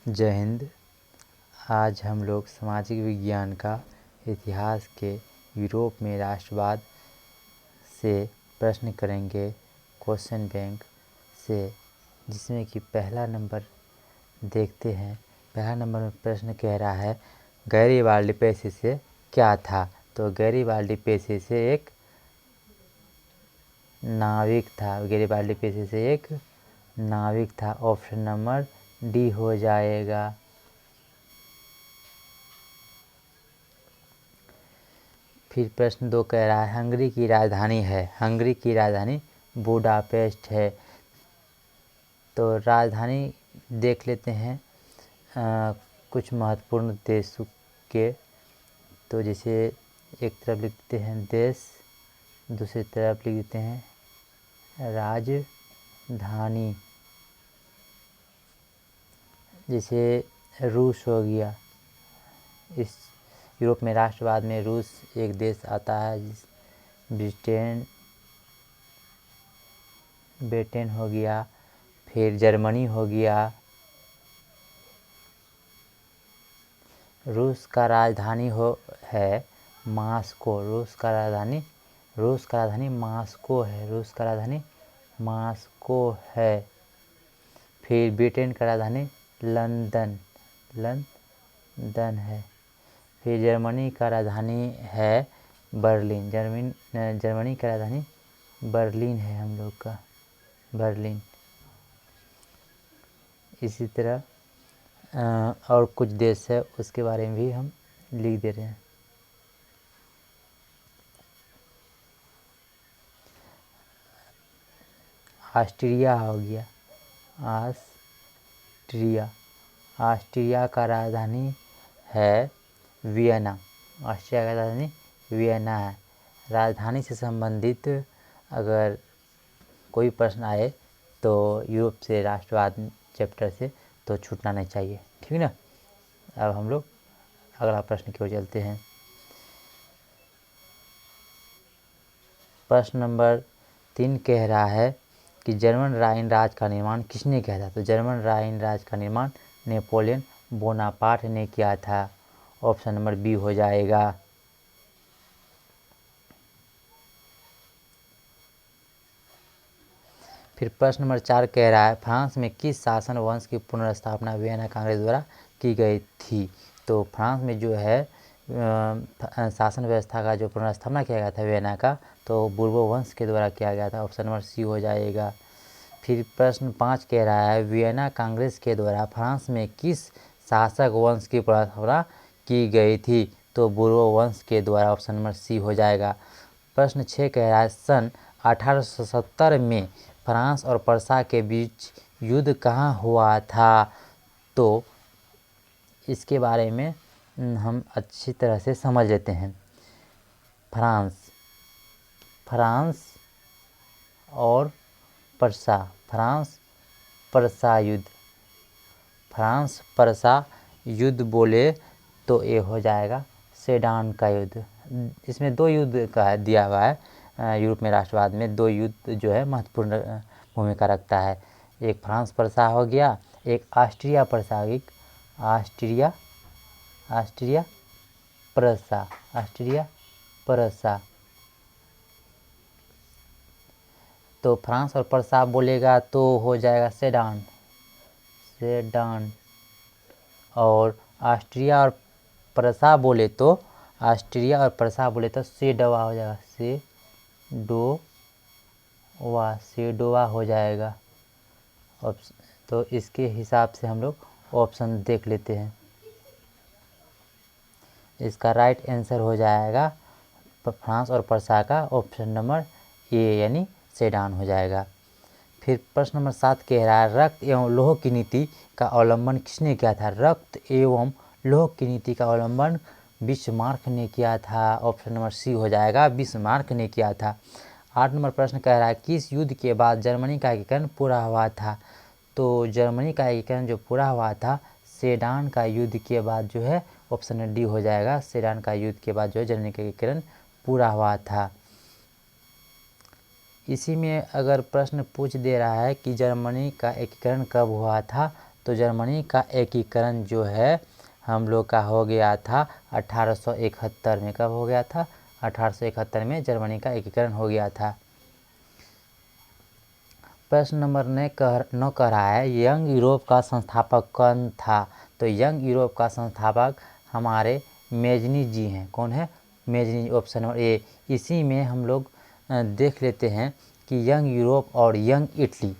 जय हिंद। आज हम लोग सामाजिक विज्ञान का इतिहास के यूरोप में राष्ट्रवाद से प्रश्न करेंगे क्वेश्चन बैंक से, जिसमें कि पहला नंबर देखते हैं। पहला नंबर में प्रश्न कह रहा है गैरिबाल्डी पेशे से क्या था। तो गैरिबाल्डी पेशे से एक नाविक था। गैरिबाल्डी पेशे से एक नाविक था। ऑप्शन नंबर डी हो जाएगा। फिर प्रश्न 2 कह रहा है हंगरी की राजधानी है। हंगरी की राजधानी बुडापेस्ट है। तो राजधानी देख लेते हैं कुछ महत्वपूर्ण देशों के। तो जैसे एक तरफ लिखते हैं देश, दूसरी तरफ लिख देते हैं राजधानी। जैसे रूस हो गया। इस यूरोप में राष्ट्रवाद में रूस एक देश आता है। ब्रिटेन हो गया। फिर जर्मनी हो गया। रूस का राजधानी है मास्को। रूस का राजधानी मास्को है। रूस का राजधानी मास्को है। फिर ब्रिटेन का राजधानी लंदन है। फिर जर्मनी का राजधानी है बर्लिन। जर्मनी का राजधानी बर्लिन है हम लोग का, बर्लिन। इसी तरह और कुछ देश है, उसके बारे में भी हम लिख दे रहे हैं। ऑस्ट्रिया हो गया। ऑस्ट्रिया का राजधानी है वियना। ऑस्ट्रिया का राजधानी वियना है। राजधानी से संबंधित अगर कोई प्रश्न आए तो यूरोप से राष्ट्रवाद चैप्टर से तो छूटना नहीं चाहिए, ठीक ना। अब हम लोग अगला प्रश्न की ओर चलते हैं। प्रश्न नंबर 3 कह रहा है कि जर्मन राइन राज्य का निर्माण किसने किया था। तो जर्मन राइन राज्य का निर्माण नेपोलियन बोनापार्ट ने किया था। ऑप्शन नंबर बी हो जाएगा। फिर प्रश्न नंबर 4 कह रहा है फ्रांस में किस शासन वंश की पुनर्स्थापना वियना कांग्रेस द्वारा की गई थी। तो फ्रांस में जो है शासन व्यवस्था का जो पुनर्स्थापना किया गया था वियना का, तो बूर्बो वंश के द्वारा किया गया था। ऑप्शन नंबर सी हो जाएगा। फिर प्रश्न 5 कह रहा है वियना कांग्रेस के द्वारा फ्रांस में किस शासक वंश की पुनर्स्थापना की गई थी। तो बूर्बो वंश के द्वारा। ऑप्शन नंबर सी हो जाएगा। प्रश्न 6 कह रहा है सन 1870 में फ्रांस और प्रसा के बीच युद्ध कहाँ हुआ था। तो इसके बारे में हम अच्छी तरह से समझ लेते हैं। फ्रांस और प्रसा, फ्रांस प्रसा युद्ध बोले तो ये हो जाएगा सेडान का युद्ध। इसमें 2 युद्ध का दिया हुआ है। यूरोप में राष्ट्रवाद में 2 युद्ध जो है महत्वपूर्ण भूमिका रखता है। एक फ्रांस प्रसा हो गया, एक ऑस्ट्रिया प्रसा। तो फ्रांस और प्रसा बोलेगा तो हो जाएगा सेडान। और ऑस्ट्रिया और प्रसा बोले तो सेडोवा हो जाएगा। सेडोवा हो जाएगा। तो इसके हिसाब से हम लोग ऑप्शन देख लेते हैं। इसका राइट आंसर हो जाएगा फ्रांस और प्रसा का ऑप्शन नंबर ए, यानी सेडान हो जाएगा। फिर प्रश्न नंबर 7 कह रहा है रक्त एवं लौह की नीति का अवलंबन किसने किया था। रक्त एवं लौह की नीति का अवलंबन बिस्मार्क ने किया था। ऑप्शन नंबर सी हो जाएगा, बिस्मार्क ने किया था। 8 नंबर प्रश्न कह रहा है किस युद्ध के बाद जर्मनी का एकीकरण पूरा हुआ था। तो जर्मनी का एकीकरण जो पूरा हुआ था सेडान का युद्ध के बाद जो है। ऑप्शन डी हो जाएगा। सेडान का युद्ध के बाद जो है जर्मनी का एकीकरण पूरा हुआ था। इसी में अगर प्रश्न पूछ दे रहा है कि जर्मनी का एकीकरण कब हुआ था, तो जर्मनी का एकीकरण जो है हम लोग का हो गया था 1871 में। कब हो गया था? 1871 में जर्मनी का एकीकरण हो गया था। प्रश्न नंबर 9 कह रहा है यंग यूरोप का संस्थापक कौन था? तो यंग यूरोप का संस्थापक हमारे मेजनी जी हैं। कौन है? मेजनी। Option number A. इसी में हम लोग देख लेते हैं कि यंग यूरोप और यंग इटली,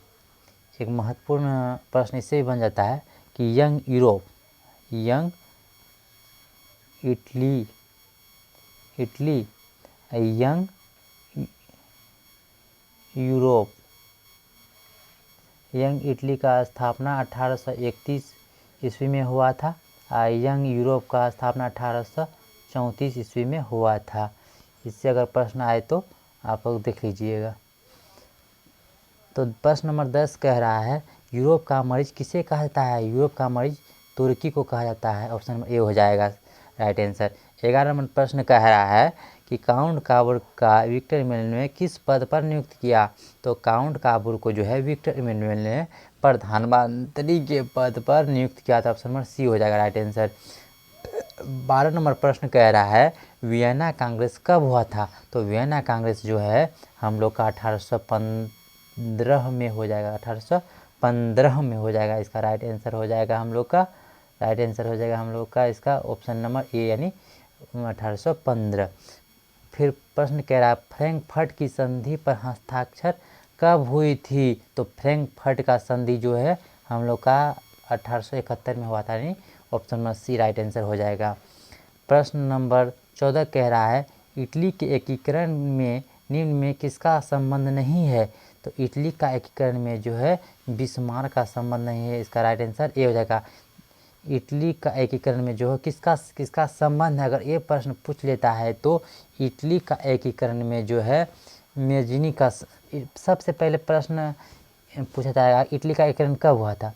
एक महत्वपूर्ण प्रश्न इससे भी बन जाता है कि young Europe, young Italy, young Europe, young Italy का स्थापना 1831 ईस्वी में हुआ था। यंग यूरोप का स्थापना 1834 ईस्वी में हुआ था। इससे अगर प्रश्न आए तो आप लोग देख लीजिएगा। तो प्रश्न नंबर 10 कह रहा है यूरोप का मरीज किसे कहा जाता है? यूरोप का मरीज तुर्की को कहा जाता है। ऑप्शन नंबर ए हो जाएगा राइट आंसर। 11 नंबर प्रश्न कह रहा है कि काउंट काबूर का विक्टर इमैनुअल ने किस पद पर नियुक्त किया? तो काउंट काबूर को जो है विक्टर इमैनुअल ने प्रधानमंत्री के पद पर नियुक्त किया था। ऑप्शन नंबर सी हो जाएगा राइट आंसर। 12 नंबर प्रश्न कह रहा है वियना कांग्रेस कब हुआ था? तो वियना कांग्रेस जो है हम लोग का 1815 में हो जाएगा। 1815 में हो जाएगा। इसका राइट आंसर हो जाएगा हम लोग का, राइट आंसर हो जाएगा हम लोग का इसका ऑप्शन नंबर ए यानी 1815। फिर प्रश्न कह रहा है फ्रैंकफर्ट की संधि पर हस्ताक्षर कब हुई थी? तो फ्रैंकफर्ट का संधि जो है हम लोग का 1871 में हुआ था, यानी option number C right answer हो जाएगा। प्रश्न नंबर 14 कह रहा है इटली के एकीकरण में निम्न में किसका संबंध नहीं है? तो इटली का एकीकरण में जो है बिस्मार्क का संबंध नहीं है। इसका राइट आंसर ए हो जाएगा। इटली का एकीकरण में जो है किसका संबंध है? अगर ये प्रश्न पूछ लेता है तो इटली का एकीकरण में जो है मेजनी का सबसे पहले प्रश्न पूछा जाएगा इटली का एकीकरण कब हुआ था?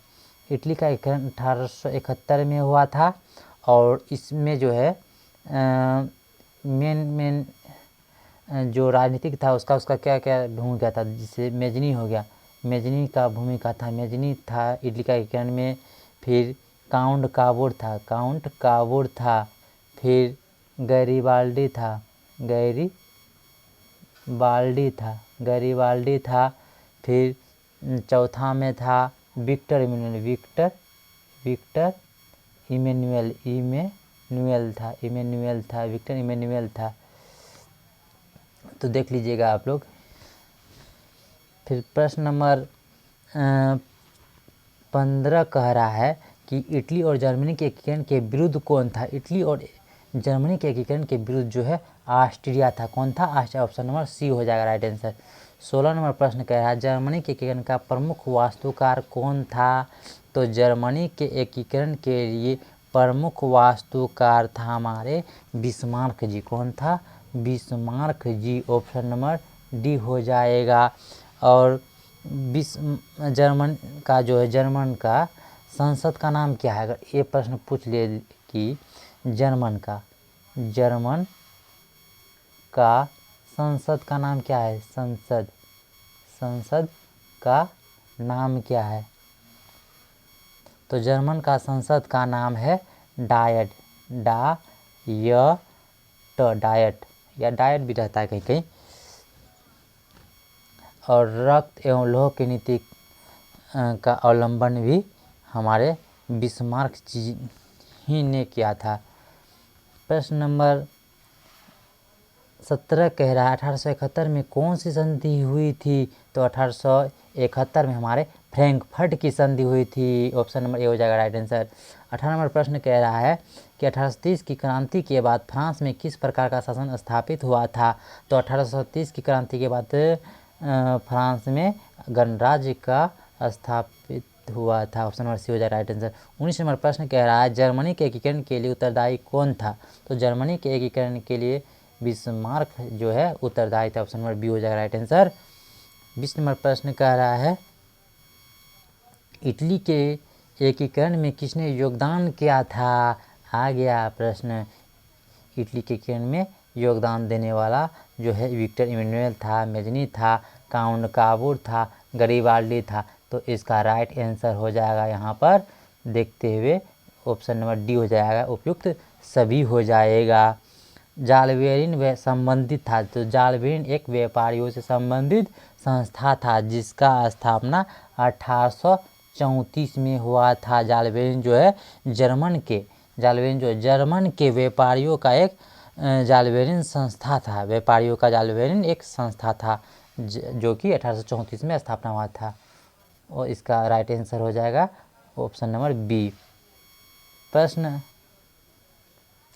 इटली का एकीकरण 1871 में हुआ था और इसमें जो है मेन जो राजनीतिक था उसका क्या क्या भूमिका था, जिससे मेजनी हो गया, मेजनी का भूमिका था, मेजनी था इटली का एकीकरण में। फिर काउंट काबूर था, फिर गैरीबाल्डी था, फिर चौथा में था विक्टर इमैनुअल था। तो देख लीजिएगा आप लोग। फिर प्रश्न नंबर 15 कह रहा है कि इटली और जर्मनी के एकीकरण के विरुद्ध कौन था? इटली और जर्मनी के एकीकरण के विरुद्ध जो है ऑस्ट्रिया था। कौन था? ऑस्ट्रिया। ऑप्शन नंबर सी हो जाएगा राइट आंसर। 16 नंबर प्रश्न कह रहा है जर्मनी के एकीकरण का प्रमुख वास्तुकार कौन था? तो जर्मनी के एकीकरण के लिए प्रमुख वास्तुकार था हमारे बिस्मार्क जी। कौन था? बिस्मार्क जी। ऑप्शन नंबर डी हो जाएगा। और जर्मन का संसद का नाम क्या है? अगर ये प्रश्न पूछ ले कि जर्मन का संसद का नाम क्या है? संसद का नाम क्या है? तो जर्मन का संसद का नाम है डायट या डायट भी रहता है कहीं कहीं। और रक्त एवं लौह की नीति का अवलंबन भी हमारे बिस्मार्क जी ही ने किया था। प्रश्न नंबर 17 कह रहा है 1871 में कौन सी संधि हुई थी? तो 1871 में हमारे फ्रैंकफर्ट की संधि हुई थी। ऑप्शन नंबर ए हो जाएगा राइट आंसर। 18 नंबर प्रश्न कह रहा है कि 1830 की क्रांति के बाद फ्रांस में किस प्रकार का शासन स्थापित हुआ था? तो 1830 की क्रांति के बाद फ्रांस में गणराज्य का स्थापित हुआ था। ऑप्शन नंबर सी हो जाएगा राइट आंसर। 19 नंबर प्रश्न कह रहा है जर्मनी के एकीकरण के लिए उत्तरदायी कौन था? तो जर्मनी के एकीकरण के लिए बिस्मार्क जो है उत्तरदायी था। ऑप्शन नंबर बी हो जाएगा राइट आंसर। 20 नंबर प्रश्न कह रहा है इटली के एकीकरण में किसने योगदान किया था? आ गया प्रश्न। इटली के एकीकरण में योगदान देने वाला जो है विक्टर इमैनुअल था, मेजनी था, काउंट काबूर था, गरीबाल्डी था। तो इसका राइट आंसर हो जाएगा यहाँ पर देखते हुए ऑप्शन नंबर डी हो जाएगा, उपयुक्त सभी हो जाएगा। जालबेरिन वे संबंधित था, तो जालबेरिन एक व्यापारियों से संबंधित संस्था था जिसका स्थापना 1834 में हुआ था। जालबेरिन जो है जर्मन के व्यापारियों का एक जालबेरिन संस्था था, व्यापारियों का जालबेरिन एक संस्था था जो कि 1834 में स्थापना हुआ था, और इसका राइट आंसर हो जाएगा ऑप्शन नंबर बी। प्रश्न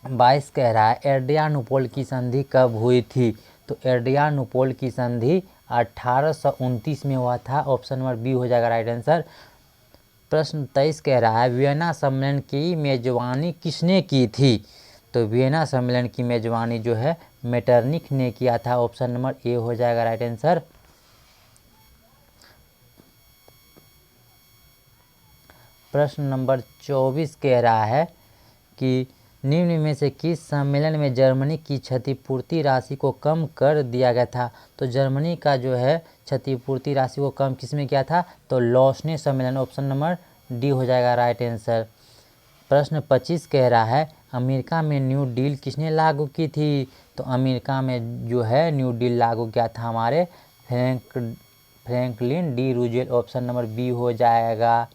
22 कह रहा है एड्रियानोपोल की संधि कब हुई थी, तो एड्रियानोपोल की संधि 1829 में हुआ था, ऑप्शन नंबर बी हो जाएगा राइट आंसर। प्रश्न 23 कह रहा है वियना सम्मेलन की मेजबानी किसने की थी, तो वियना सम्मेलन की मेजबानी जो है मेटरनिख ने किया था, ऑप्शन नंबर ए हो जाएगा राइट आंसर। प्रश्न नंबर 24 कह रहा है कि निम्न में से किस सम्मेलन में जर्मनी की क्षतिपूर्ति राशि को कम कर दिया गया था, तो जर्मनी का जो है क्षतिपूर्ति राशि को कम किस में किया था, तो लॉसने सम्मेलन, ऑप्शन नंबर डी हो जाएगा राइट आंसर। प्रश्न 25 कह रहा है अमेरिका में न्यू डील किसने लागू की थी, तो अमेरिका में जो है न्यू डील लागू किया था हमारे Franklin D Roosevelt, option number B हो जाएगा।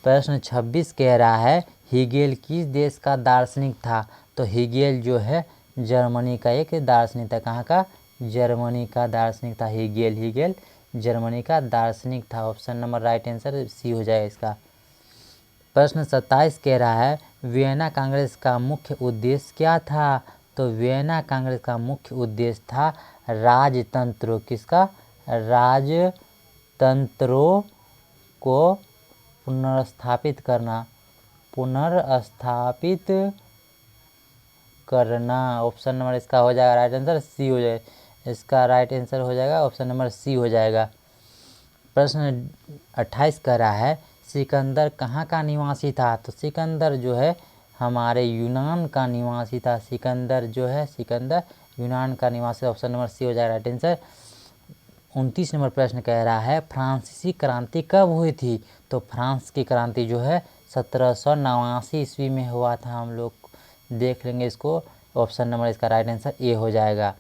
प्रश्न 26 कह रहा है हीगेल किस देश का दार्शनिक था, तो हीगेल जो है जर्मनी का एक दार्शनिक था, कहाँ का, जर्मनी का दार्शनिक था हीगेल जर्मनी का दार्शनिक था, option number right answer C हो जाएगा इसका। प्रश्न 27 कह रहा है वियना कांग्रेस का मुख्य उद्देश्य क्या था, तो वियना कांग्रेस का मुख्य उद्देश्य था राजतंत्रों, किसका, राजतंत्रों को पुनर्स्थापित करना, ऑप्शन नंबर इसका हो जाएगा राइट आंसर सी हो जाएगा, इसका राइट आंसर हो जाएगा ऑप्शन नंबर सी हो जाएगा। प्रश्न 28 कर रहा है सिकंदर कहाँ का निवासी था, तो सिकंदर जो है हमारे यूनान का निवासी था, सिकंदर यूनान का निवासी, ऑप्शन नंबर सी हो जाएगा राइट आंसर। 29 नंबर प्रश्न कह रहा है फ्रांसीसी क्रांति कब हुई थी, तो फ्रांस की क्रांति जो है 1789 ईस्वी में हुआ था, हम लोग देख लेंगे इसको, ऑप्शन नंबर इसका राइट आंसर ए हो जाएगा।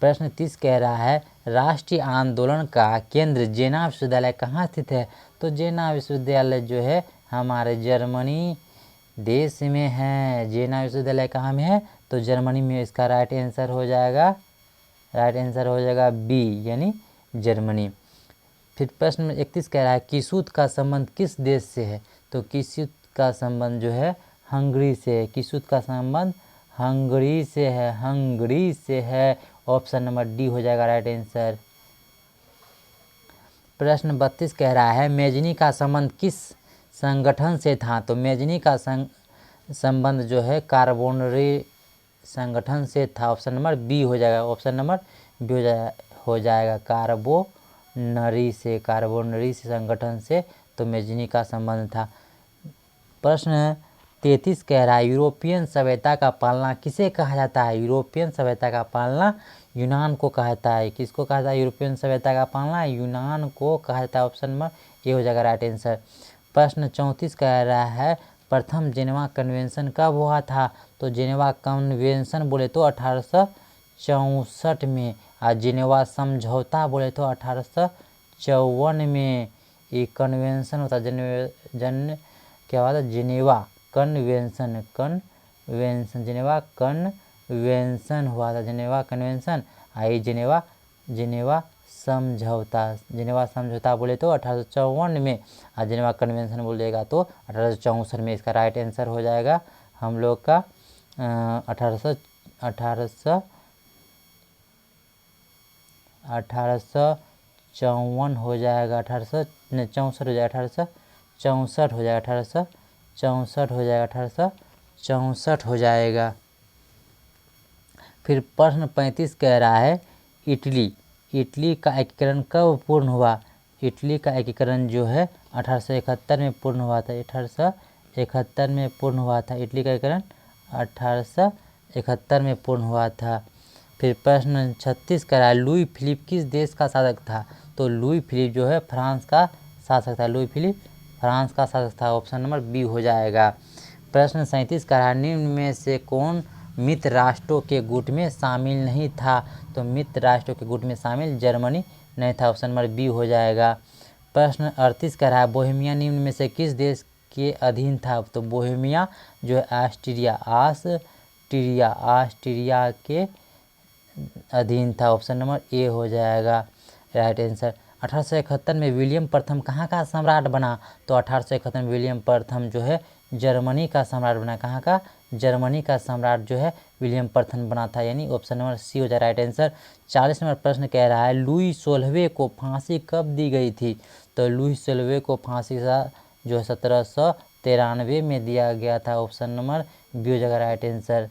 प्रश्न 30 कह रहा है राष्ट्रीय आंदोलन का केंद्र जेना विश्वविद्यालय कहाँ स्थित है, तो जेना विश्वविद्यालय जो है हमारे जर्मनी देश में है, जेना विश्वविद्यालय कहाँ में है, तो जर्मनी में, इसका राइट आंसर हो जाएगा बी यानी जर्मनी। फिर प्रश्न 31 कह रहा है किसूत का संबंध किस देश से है, तो किसूत का संबंध जो है हंगरी से है, किसूत का संबंध हंगरी से है, ऑप्शन नंबर डी हो जाएगा राइट आंसर। प्रश्न 32 कह रहा है मेजनी का संबंध किस संगठन से था, तो मेजनी का संबंध जो है कार्बोनरी संगठन से था, ऑप्शन नंबर बी हो जाएगा, ऑप्शन नंबर बी हो जाएगा कार्बोनरी से संगठन से, तो मेजनी का संबंध था। प्रश्न 33 कह रहा है यूरोपियन सभ्यता का पालना किसे कहा जाता है, यूरोपियन सभ्यता का पालना यूनान को कहा जाता है, किसको कहा जाता है, यूरोपियन सभ्यता का पालना यूनान को कहा जाता है, ऑप्शन नंबर ए हो जाएगा राइट आंसर। प्रश्न 34 कह रहा है प्रथम जेनेवा कन्वेंशन कब हुआ था, तो जेनेवा कन्वेंशन बोले तो 1864 में, और जेनेवा समझौता बोले तो 1854 में ये कन्वेंशन होता है, क्या हुआ था, जेनेवा कन्वेंशन जेनेवा कन्वेंशन हुआ था, जेनेवा कन्वेंशन, आई जेनेवा समझौता बोले तो 1854 में, और जेनेवा कन्वेंशन बोलेगा तो 1864 में, इसका राइट आंसर हो जाएगा हम लोग का 1854 हो जाएगा, 1864 हो जाएगा, 1864 हो जाएगा, 1864 हो जाएगा। फिर प्रश्न 35 कह रहा है इटली का एकीकरण कब पूर्ण हुआ, इटली का एकीकरण जो है 1871 में पूर्ण हुआ था, 1871 में पूर्ण हुआ था, इटली का एकीकरण 1871 में पूर्ण हुआ था। फिर प्रश्न 36 कह रहा है लुई फिलिप किस देश का शासक था, तो लुई फिलिप जो है फ्रांस का शासक था, लुई फिलिप फ्रांस का शासक था, ऑप्शन नंबर बी हो जाएगा। प्रश्न 37 का है, निम्न में से कौन मित्र राष्ट्रों के गुट में शामिल नहीं था? तो मित्र राष्ट्रों के गुट में शामिल जर्मनी नहीं था, ऑप्शन नंबर बी हो जाएगा। प्रश्न 38 का है, बोहेमिया निम्न में से किस देश के अधीन था? तो बोहेमिया जो है ऑस्ट्रिया के अधीन था, ऑप्शन नंबर ए हो जाएगा राइट आंसर। 1871 में विलियम प्रथम कहाँ का सम्राट बना? तो 1871 में विलियम प्रथम जो है जर्मनी का सम्राट बना। कहाँ का? जर्मनी का सम्राट जो है विलियम प्रथम बना था, यानी ऑप्शन नंबर सी हो जाए राइट आंसर। 40 नंबर प्रश्न कह रहा है, लुई 16वें को फांसी कब दी गई थी? तो लुई 16वें को फांसी जो है 1793 में दिया गया था, ऑप्शन नंबर बी हो जाएगा राइट आंसर।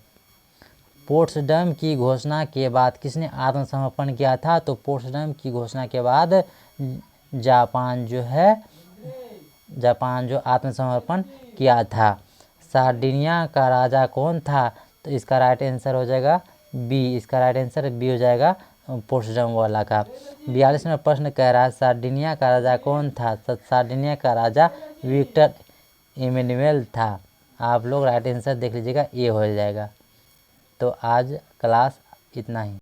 पोट्सडम की घोषणा के बाद किसने आत्मसमर्पण किया था? तो पोट्सडम की घोषणा के बाद जापान जो आत्मसमर्पण किया था। सार्डिनिया का राजा कौन था? तो इसका राइट आंसर हो जाएगा बी। इसका राइट आंसर बी हो जाएगा पोट्सडम वाला का। 42 नंबर प्रश्न कह रहा है, सार्डिनिया का राजा कौन था? सार्डिनिया का राजा विक्टर इमैनुअल था। आप लोग राइट आंसर देख लीजिएगा, ए हो जाएगा। तो आज क्लास इतना ही।